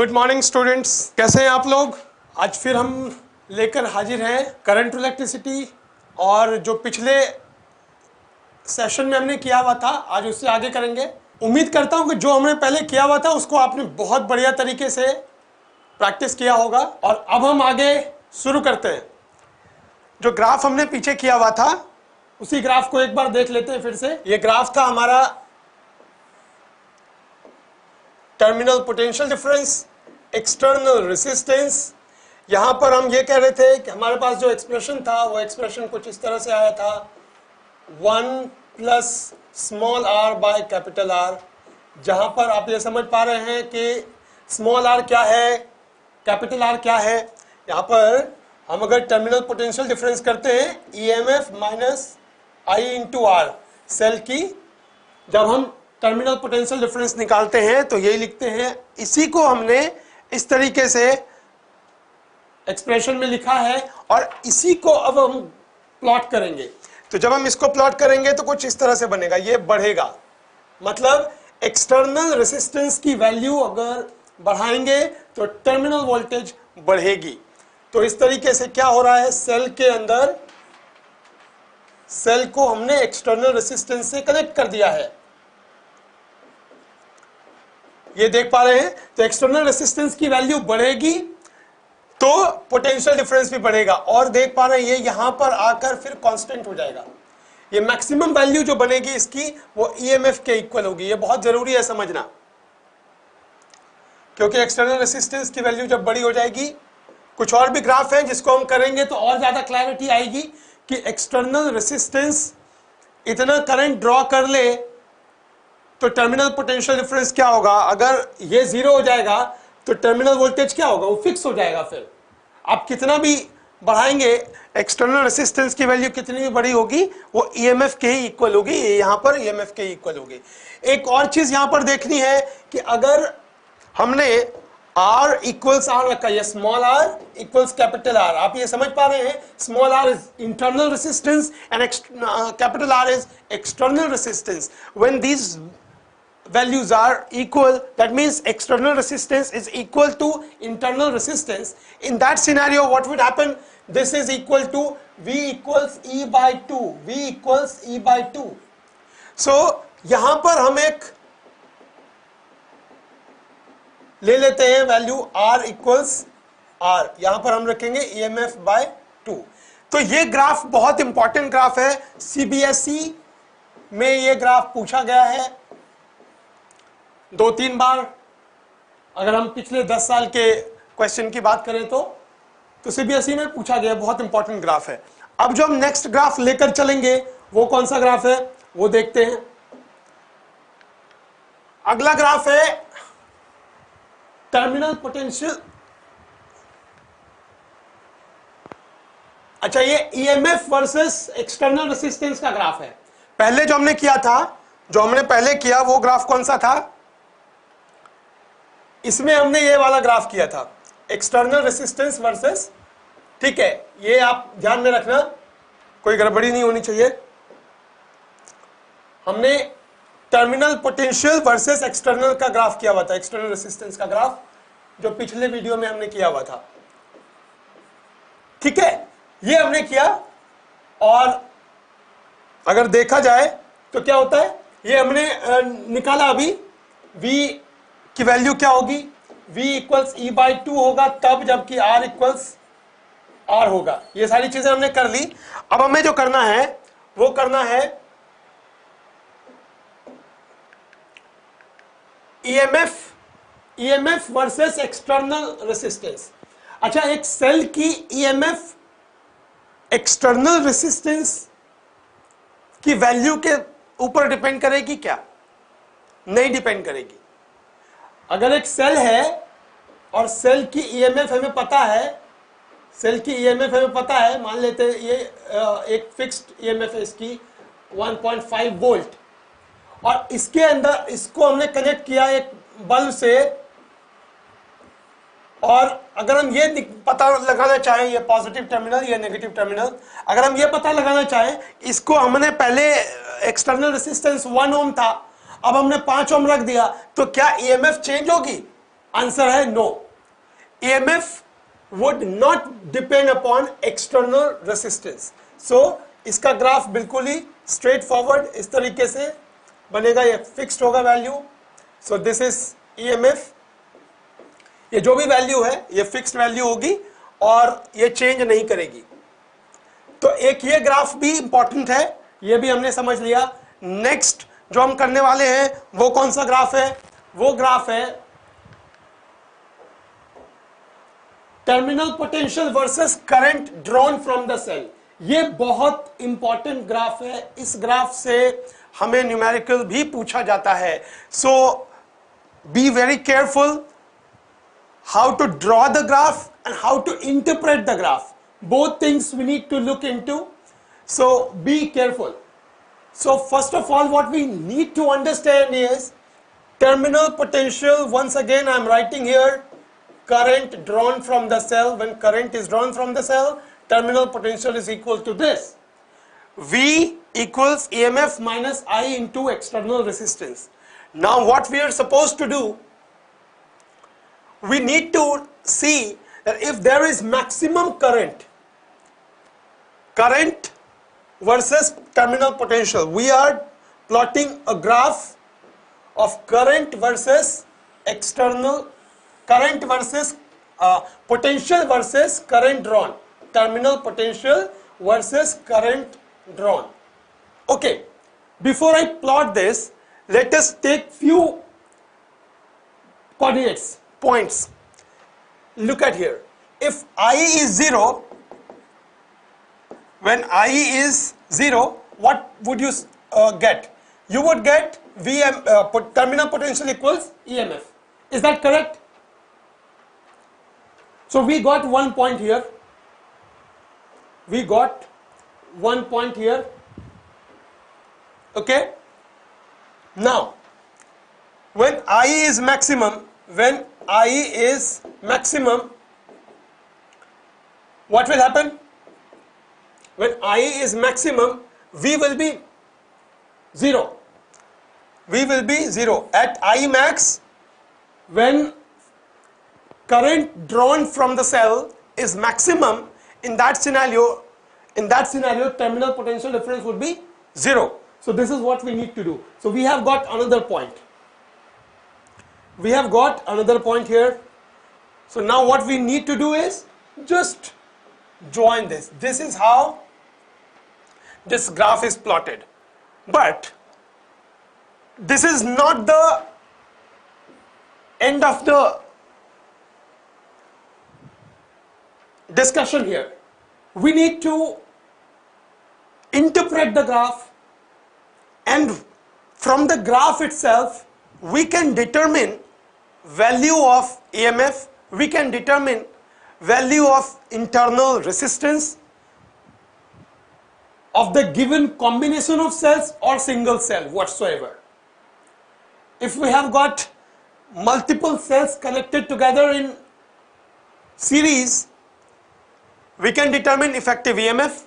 Good morning students, कैसे हैं आप लोग। आज फिर हम लेकर हाजिर हैं करंट इलेक्ट्रिसिटी, और जो पिछले सेशन में हमने किया हुआ था आज उससे आगे करेंगे। उम्मीद करता हूं कि जो हमने पहले किया हुआ था उसको आपने बहुत बढ़िया तरीके से प्रैक्टिस किया होगा। और अब हम आगे शुरू करते हैं। जो ग्राफ हमने पीछे किया हुआ था उसी ग्राफ को एक बार देख लेते हैं फिर से। ये ग्राफ था हमारा terminal potential difference, external resistance. यहां पर हम ये कह रहे थे कि हमारे पास जो एक्सप्रेशन था वो एक्सप्रेशन कुछ इस तरह से आया था, 1 plus small R by capital R. जहां पर आप ये समझ पा रहे हैं कि स्मॉल आर क्या है, कैपिटल आर क्या है। यहां पर हम अगर टर्मिनल पोटेंशियल डिफरेंस करते हैं EMF minus I into R, cell की जब हम टर्मिनल पोटेंशियल डिफरेंस निकालते हैं तो यही लिखते हैं। इसी को हमने इस तरीके से एक्सप्रेशन में लिखा है और इसी को अब हम प्लॉट करेंगे। तो जब हम इसको प्लॉट करेंगे तो कुछ इस तरह से बनेगा, ये बढ़ेगा, मतलब एक्सटर्नल रेसिस्टेंस की वैल्यू अगर बढ़ाएंगे तो टर्मिनल वोल्टेज बढ़ेगी। तो इस तरीके से क्या हो रहा है, सेल के अंदर सेल को हमने एक्सटर्नल रेसिस्टेंस से कनेक्ट कर दिया है, ये देख पा रहे हैं। तो एक्सटर्नल रेसिस्टेंस की वैल्यू बढ़ेगी तो पोटेंशियल डिफरेंस भी बढ़ेगा, और देख पा रहे हैं ये यहां पर आकर फिर कांस्टेंट हो जाएगा। ये मैक्सिमम वैल्यू जो बनेगी इसकी वो ईएमएफ के इक्वल होगी। ये बहुत जरूरी है समझना, क्योंकि एक्सटर्नल रेसिस्टेंस की वैल्यू जब बड़ी हो जाएगी, कुछ और भी ग्राफ है जिसको हम करेंगे तो और ज्यादा क्लैरिटी आएगी कि एक्सटर्नल रेसिस्टेंस इतना करंट ड्रॉ कर ले तो टर्मिनल पोटेंशियल डिफरेंस क्या होगा। अगर ये 0 हो जाएगा तो टर्मिनल वोल्टेज क्या होगा, वो फिक्स हो जाएगा। फिर आप कितना भी बढ़ाएंगे, एक्सटर्नल रेसिस्टेंस की वैल्यू कितनी भी बड़ी होगी वो ईएमएफ के ही इक्वल होगी। यहां पर ईएमएफ के ही इक्वल होगी। एक और चीज यहां पर देखनी है कि अगर हमने R इक्वल्स R रखा है, small r equals capital R, आप ये समझ पा रहे हैं, small r is internal resistance and capital R is external resistance. When these values are equal, that means external resistance is equal to internal resistance. In that scenario what would happen, this is equal to V equals E by 2, V equals E by 2. So यहां पर हम एक ले लेते हैं value R equals R, यहां पर हम रखेंगे EMF by 2। तो ये ग्राफ बहुत इंपॉर्टेंट ग्राफ है, CBSE में ये ग्राफ पूछा गया है 2-3 बार। अगर हम पिछले 10 साल के क्वेश्चन की बात करें तो सीबीएसई में पूछा गया, बहुत इंपॉर्टेंट ग्राफ है। अब जो हम नेक्स्ट ग्राफ लेकर चलेंगे वो कौन सा ग्राफ है वो देखते हैं। अगला ग्राफ है टर्मिनल पोटेंशियल। अच्छा, ये ईएमएफ वर्सेस एक्सटर्नल रेसिस्टेंस का ग्राफ है। पहले जो हमने किया था, जो हमने पहले किया वो ग्राफ कौन सा था, इसमें हमने ये वाला ग्राफ किया था, एक्सटर्नल रेसिस्टेंस वर्सेस, ठीक है, ये आप ध्यान में रखना, कोई गड़बड़ी नहीं होनी चाहिए। हमने टर्मिनल पोटेंशियल वर्सेस एक्सटर्नल का ग्राफ किया हुआ था, एक्सटर्नल रेसिस्टेंस का ग्राफ, जो पिछले वीडियो में हमने किया हुआ था, ठीक है, ये हमने किया। और अगर देखा जाए तो क्या होता है, ये हमने निकाला अभी, V की वैल्यू क्या होगी, V इक्वल्स E बाई 2 होगा तब जबकि R इक्वल्स R होगा। ये सारी चीजें हमने कर ली। अब हमें जो करना है वो करना है EMF वर्सेस एक्सटर्नल रेसिस्टेंस। अच्छा, एक सेल की EMF एक्सटर्नल रेसिस्टेंस की वैल्यू के ऊपर डिपेंड करेगी क्या, नहीं डिपेंड करेगी। अगर एक सेल है और सेल की ईएमएफ हमें पता है, सेल की ईएमएफ हमें पता है, मान लेते हैं ये एक फिक्स्ड ईएमएफ है इसकी 1.5 वोल्ट, और इसके अंदर इसको हमने कनेक्ट किया एक बल्ब से, और अगर हम ये पता लगाना चाहें, ये पॉजिटिव टर्मिनल, ये नेगेटिव टर्मिनल, अगर हम ये पता लगाना चाहें, इसको हमने पहले एक्सटर्नल रेसिस्टेंस 1 ओम था, अब हमने 5 ओम रख दिया, तो क्या ईएमएफ चेंज होगी? आंसर है no, EMF would not depend upon external resistance. So इसका ग्राफ बिल्कुल ही स्ट्रेट फॉरवर्ड इस तरीके से बनेगा, ये फिक्स्ड होगा value. So this is EMF, ये जो भी वैल्यू है ये फिक्स्ड वैल्यू होगी और ये चेंज नहीं करेगी। तो एक ये ग्राफ भी इंपॉर्टेंट है, ये भी हमने समझ लिया। नेक्स्ट जो हम करने वाले हैं वो कौन सा ग्राफ है? वो ग्राफ है terminal potential versus current drawn from the cell. ये बहुत इंपॉर्टेंट ग्राफ है, इस ग्राफ से हमें न्यूमेरिकल भी पूछा जाता है। So be very careful how to draw the graph and how to interpret the graph. Both things we need to look into. So be careful. So first of all, what we need to understand is terminal potential. Once again, I am writing here current drawn from the cell. When current is drawn from the cell, terminal potential is equal to this. V equals EMF minus I into external resistance. Now what we are supposed to do, we need to see that if there is maximum current versus terminal potential, we are plotting a graph of current versus external, current versus potential versus current drawn, terminal potential versus current drawn. Okay, before I plot this, let us take few coordinates, points. Look at here. If I is 0, when I is 0, what would you get? You would get terminal potential equals EMF. Is that correct? So we got 1 point here. We got 1 point here. Okay. Now, when I is maximum, what will happen? When I is maximum, V will be 0. V will be 0. At I max, when current drawn from the cell is maximum, in that scenario, terminal potential difference would be 0. So this is what we need to do. So we have got another point. We have got another point here. So now what we need to do is just join this. This is how this graph is plotted. But this is not the end of the discussion here. We need to interpret the graph, and from the graph itself we can determine value of EMF, we can determine value of internal resistance of the given combination of cells or single cell whatsoever. If we have got multiple cells connected together in series, we can determine effective EMF,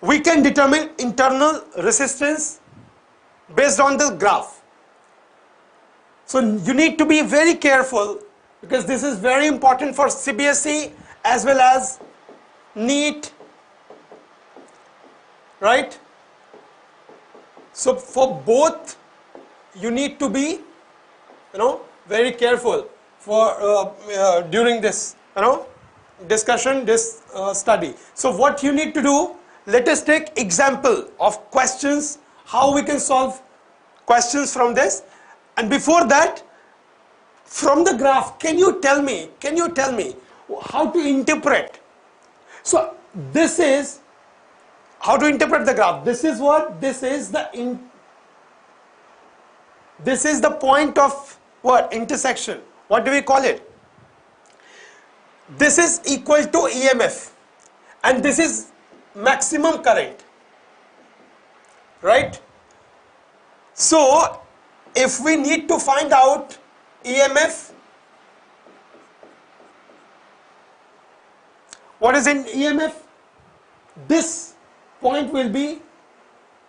we can determine internal resistance based on this graph. So you need to be very careful, because this is very important for CBSE as well as NEET, right? So for both you need to be, very careful for during this, discussion, this study. So what you need to do, let us take example of questions, how we can solve questions from this. And before that, from the graph, can you tell me how to interpret? So this is how to interpret the graph. This is what? This is the point of what? Intersection. What do we call it? This is equal to EMF, and this is maximum current, right? So if we need to find out EMF, what is in EMF? This point will be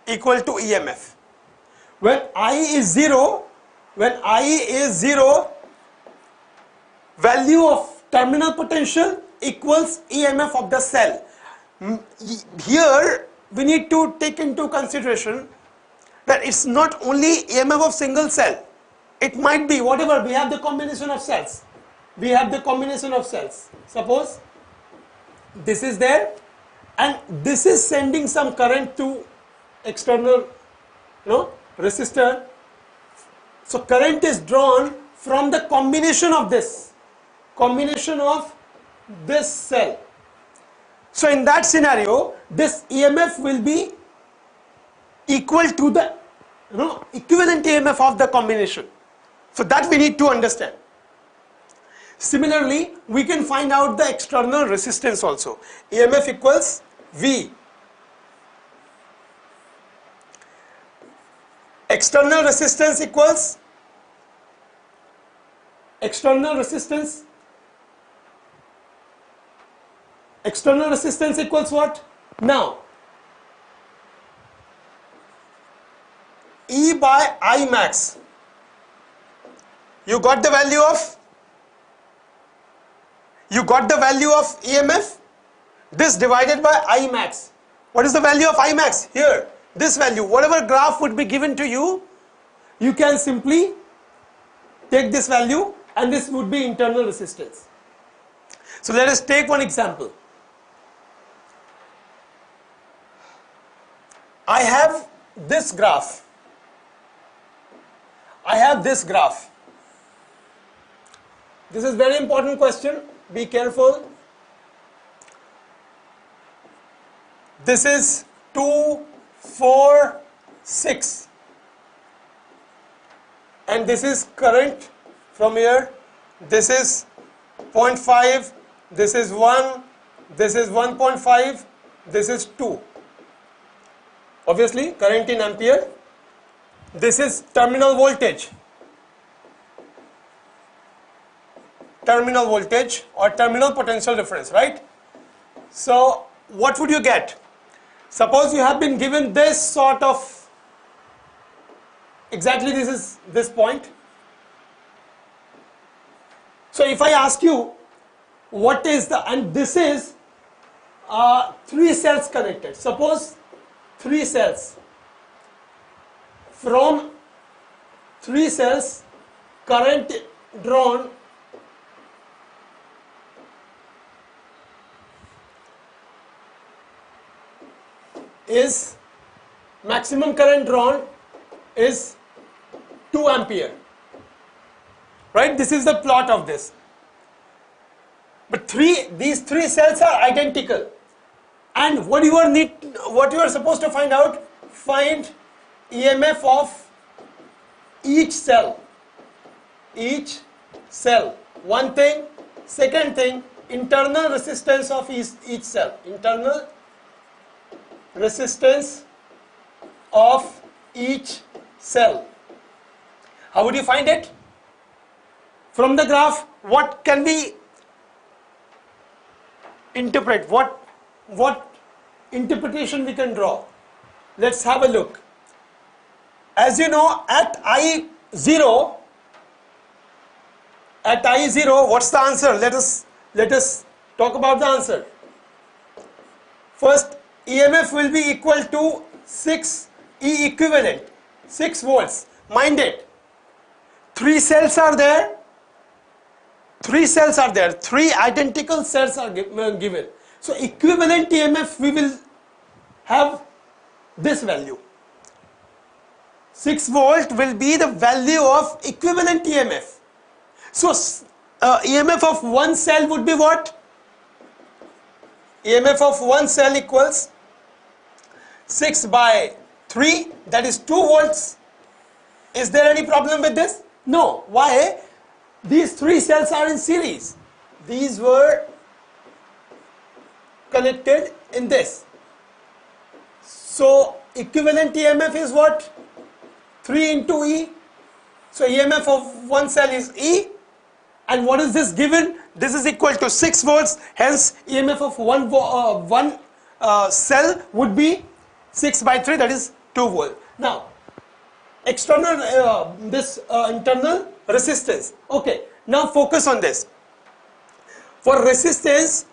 equal to EMF. When I is 0, value of terminal potential equals EMF of the cell. Here we need to take into consideration that it's not only EMF of single cell. It might be whatever, we have the combination of cells. We have the combination of cells. Suppose this is there and this is sending some current to external resistor. So current is drawn from the combination of this cell. So in that scenario, this EMF will be equal to the equivalent EMF of the combination. So that we need to understand. Similarly, we can find out the external resistance also. EMF equals V. External resistance equals external resistance equals what? Now, E by I max. You got the value of EMF? This divided by I max. What is the value of I max? Here, this value. Whatever graph would be given to you, you can simply take this value and this would be internal resistance. So let us take one example. I have this graph. This is very important question. Be careful. This is 2, 4, 6. And this is current from here. This is 0.5. This is 1. This is 1.5. This is 2. Obviously, current in ampere. This is terminal voltage. Terminal voltage or terminal potential difference, right? So what would you get? Suppose you have been given this sort of, exactly this is this point. So if I ask you what is the, and this is 3 cells connected. Suppose 3 cells. From 3 cells, current drawn is, maximum current drawn is 2 ampere. Right? This is the plot of this. But these 3 cells are identical. And what you are supposed to find out, find EMF of each cell. One thing. Second thing, internal resistance of each cell. Internal resistance of each cell. How would you find it? From the graph, what can we interpret? What interpretation we can draw? Let's have a look. As you know, at I0, what's the answer? Let us talk about the answer. First, EMF will be equal to 6 E equivalent, 6 volts. Mind it, 3 cells are there. 3 identical cells are given. So equivalent EMF, we will have this value. 6 volt will be the value of equivalent EMF. So EMF of one cell would be what? EMF of one cell equals 6 by 3, that is 2 volts. Is there any problem with this? No. Why? These 3 cells are in series. These were connected in this. So equivalent EMF is what? 3 into E. So EMF of one cell is E. And what is this given? This is equal to 6 volts. Hence EMF of one cell would be 6 by 3, that is 2 volt. Now external internal resistance. Okay, now focus on this. For resistance,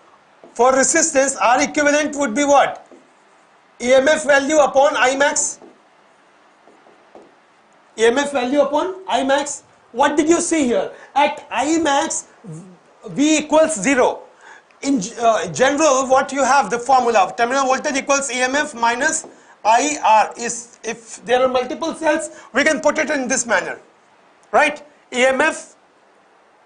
R equivalent would be what? EMF value upon I max. EMF value upon I max. What did you see here? At I max, V equals 0. In general, what you have, the formula, terminal voltage equals EMF minus IR. Is if there are multiple cells, we can put it in this manner, right? EMF,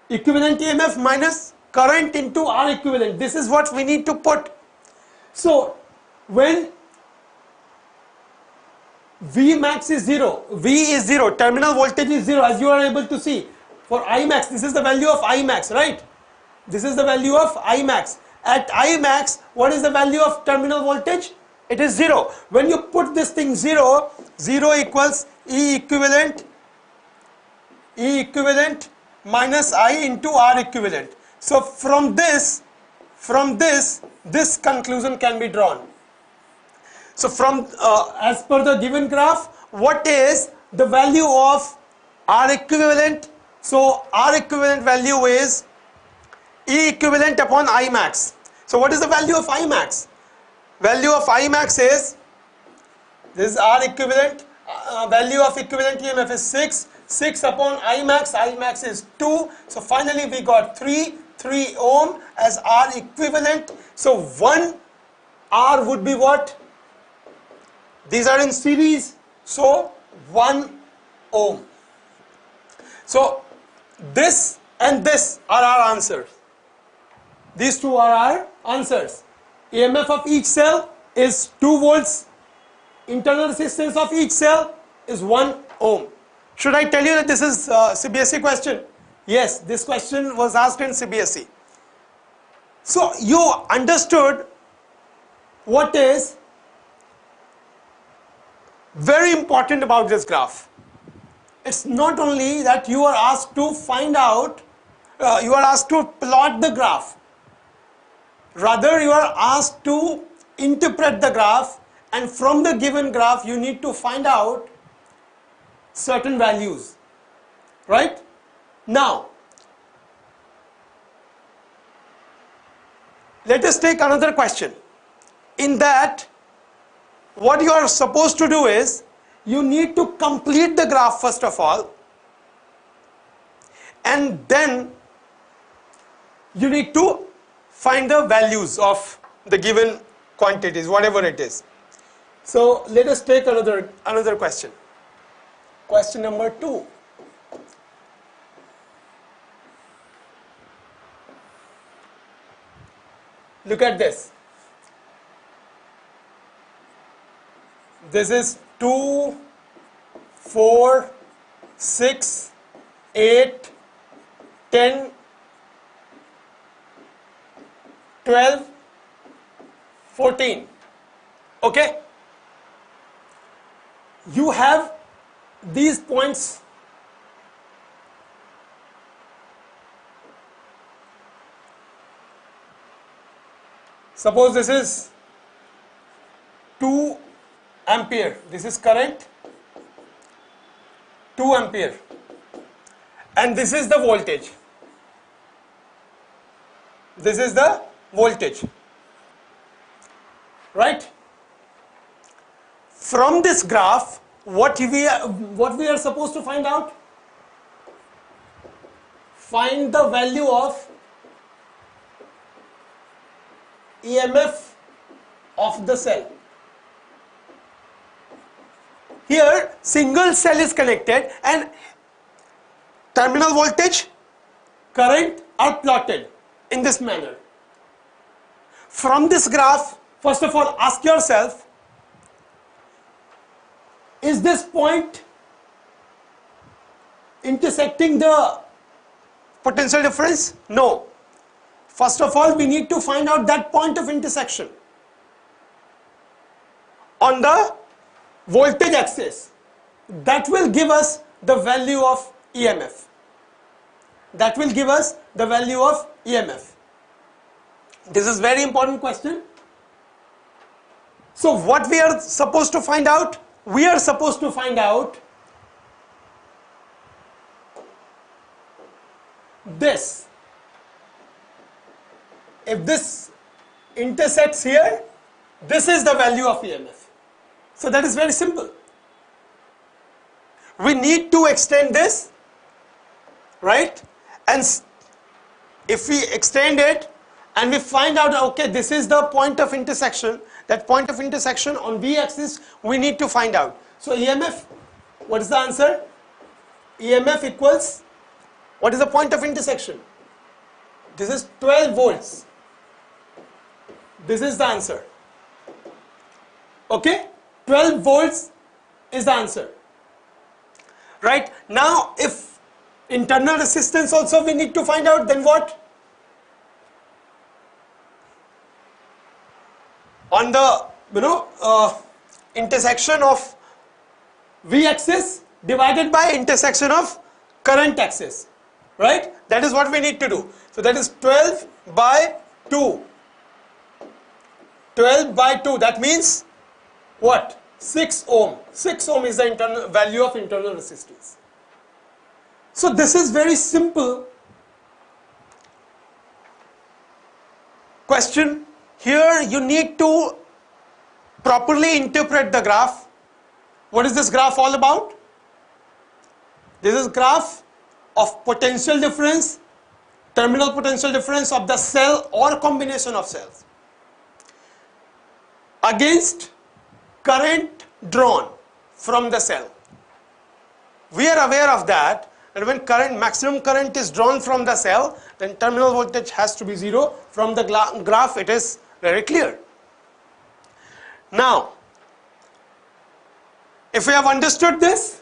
equivalent EMF minus current into R equivalent. This is what we need to put. So when V max is 0, V is 0, terminal voltage is 0, as you are able to see. For I max, this is the value of I max, right? This is the value of I max. At I max, what is the value of terminal voltage? It is 0. When you put this thing 0, 0 equals E equivalent minus I into R equivalent. So from this, this conclusion can be drawn. So from, as per the given graph, what is the value of R equivalent? So R equivalent value is E equivalent upon I max. So what is the value of I max? Value of I max is, this is R equivalent, value of equivalent EMF is 6. 6 upon I max is 2. So finally we got 3 ohm as R equivalent. So 1 R would be what? These are in series, so 1 ohm. So this and this are our answers. These two are our answers. EMF of each cell is 2 volts. Internal resistance of each cell is 1 ohm. Should I tell you that this is a CBSE question? Yes, this question was asked in CBSE. So you understood what is very important about this graph. It's not only that you are asked to find out, you are asked to plot the graph. Rather, you are asked to interpret the graph, and from the given graph you need to find out certain values, right? Now let us take another question. In that, what you are supposed to do is, you need to complete the graph first of all, and then you need to find the values of the given quantities, whatever it is. So let us take another question. Question number 2. Look at this. This is 2, 4, 6, 8, 10, 12, 14. Okay? You have these points. Suppose this is 2 ampere. This is current, 2 ampere. And this is the voltage. This is the voltage. Right? From this graph, what we are supposed to find out? Find the value of EMF of the cell. Here single cell is connected and terminal voltage, current are plotted in this manner. From this graph, first of all, ask yourself, is this point intersecting the potential difference? No. First of all, we need to find out that point of intersection on the voltage axis. That will give us the value of EMF. That will give us the value of EMF. This is very important question. So what we are supposed to find out? We are supposed to find out this. if this intersects here, this is the value of EMF. So that is very simple. We need to extend this, right? And if we extend it and we find out, okay, this is the point of intersection, that point of intersection on V-axis, we need to find out. So EMF, what is the answer? EMF equals, what is the point of intersection? This is 12 volts. This is the answer. Okay? 12 volts is the answer. Right? Now, if internal resistance also we need to find out, then what? On the, intersection of V-axis divided by intersection of current axis. Right? That is what we need to do. So that is 12 by 2. 12 by 2, that means what? 6 ohm. 6 ohm is the internal value of internal resistance. So this is very simple question. Here you need to properly interpret the graph. What is this graph all about? This is graph of potential difference, terminal potential difference of the cell or combination of cells against current drawn from the cell. We are aware of that, and when maximum current is drawn from the cell, then terminal voltage has to be 0. From the graph it is very clear. Now, if we have understood this,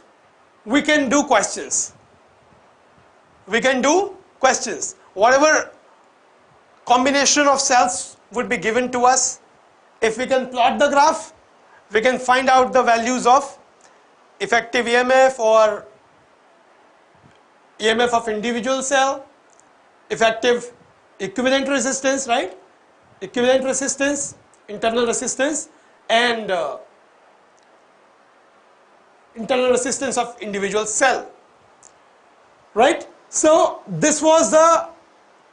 we can do questions. We can do questions. Whatever combination of cells would be given to us, if we can plot the graph, we can find out the values of effective EMF or EMF of individual cell, effective equivalent resistance, right? Equivalent resistance, internal resistance, and internal resistance of individual cell, right? So this was the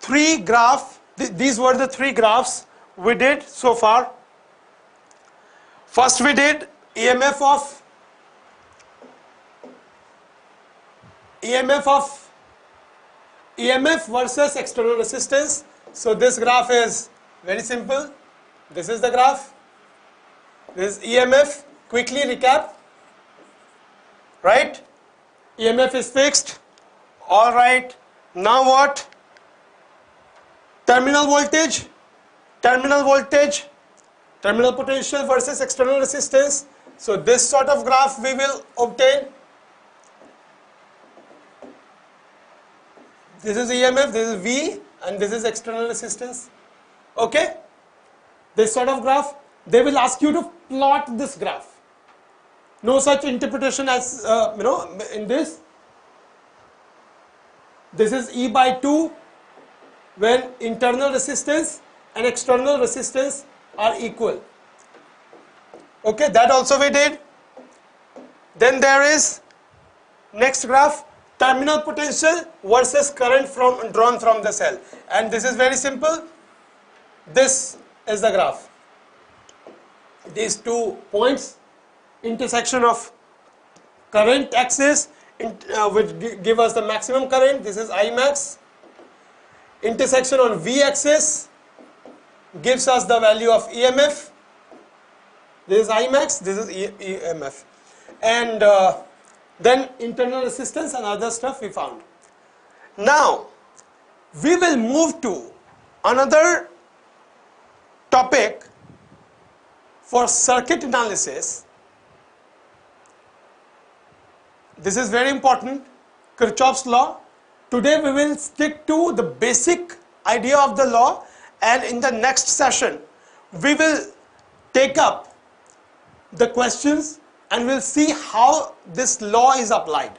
three graph. These were the three graphs we did so far. First we did EMF versus external resistance. So this graph is very simple. This is the graph. This is EMF. Quickly recap. Right? EMF is fixed. All right. Now what? Terminal voltage, terminal potential versus external resistance. So this sort of graph we will obtain. This is EMF, this is V, and this is external resistance. Okay? This sort of graph, they will ask you to plot this graph. No such interpretation as, in this. This is E by 2 when internal resistance and external resistance are equal. Okay, that also we did. Then there is next graph, terminal potential versus current drawn from the cell. And this is very simple. This is the graph. These 2 points, intersection of current axis, which give us the maximum current. This is I max. Intersection on V axis gives us the value of EMF. This is I max, this is EMF. And then internal resistance and other stuff we found. Now, we will move to another topic for circuit analysis. This is very important, Kirchhoff's law. Today we will stick to the basic idea of the law, and in the next session we will take up the questions and we'll see how this law is applied.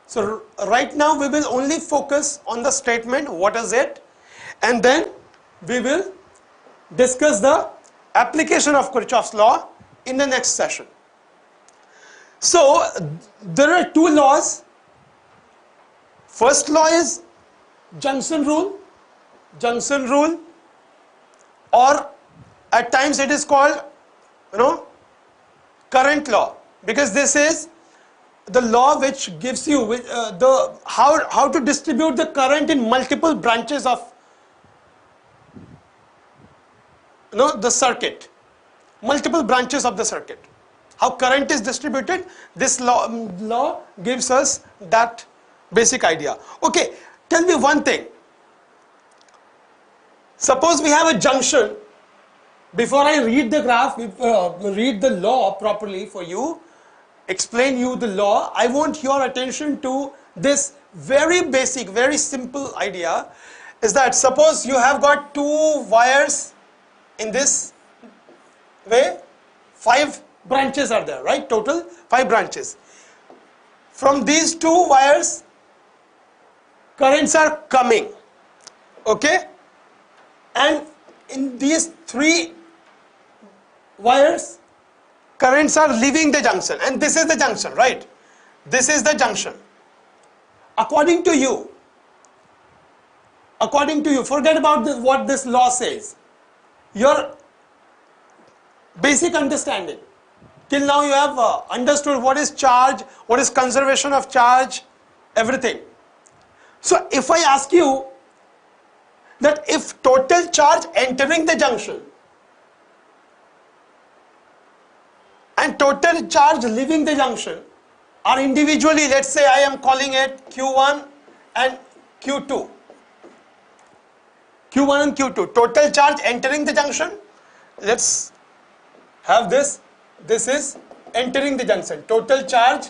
So right now we will only focus on the statement, what is it, and then we will discuss the application of Kirchhoff's law in the next session. So there are 2 laws. First law is junction rule. Junction rule or at times it is called, current law, because this is the law which gives you the how to distribute the current in multiple branches of the circuit, multiple branches of the circuit. How current is distributed, this law gives us that basic idea. Okay, tell me one thing. Suppose we have a junction. Before I read the graph, read the law properly for you, explain you the law, I want your attention to this very basic, very simple idea, is that suppose you have got two wires in this way, 5 branches are there, right? Total 5 branches. From these 2 wires, currents are coming, okay? And in these 3 wires, currents are leaving the junction, and this is the junction, right? This is the junction. According to you, forget about what this law says. Your basic understanding, till now you have understood what is charge, what is conservation of charge, everything. So if I ask you that if total charge entering the junction and total charge leaving the junction are individually, let's say I am calling it Q1 and Q2. Q1 and Q2, total charge entering the junction, let's have this is entering the junction, total charge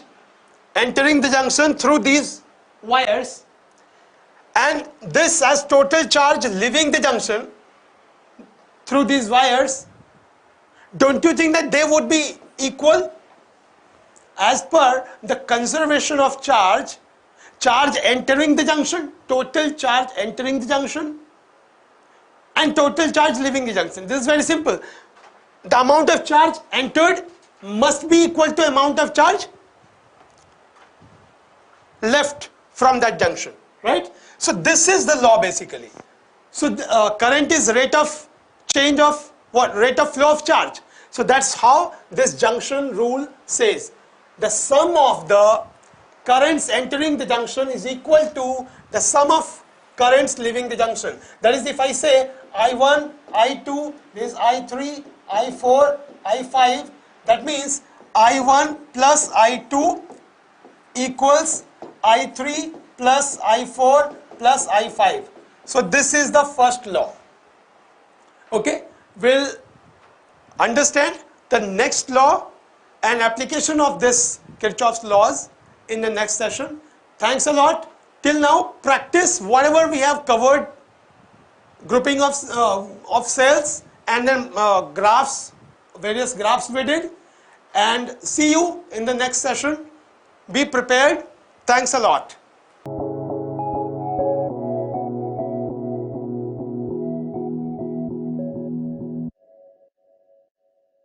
entering the junction through these wires, and this as total charge leaving the junction through these wires. Don't you think that they would be equal? As per the conservation of charge, charge entering the junction, total charge entering the junction, and total charge leaving the junction. This is very simple. The amount of charge entered must be equal to amount of charge left from that junction, right? So this is the law basically. So current is rate of change of what? Rate of flow of charge. So that's how this junction rule says. The sum of the currents entering the junction is equal to the sum of currents leaving the junction. That is, if I say I1, I2, this is I3, I4, I5, that means I1 plus I2 equals I3 plus I4 plus I5. So this is the first law. Okay, we'll understand the next law and application of this Kirchhoff's laws in the next session. Thanks a lot. Till now, practice whatever we have covered, grouping of cells, and then graphs, various graphs we did, and see you in the next session. Be prepared. Thanks a lot.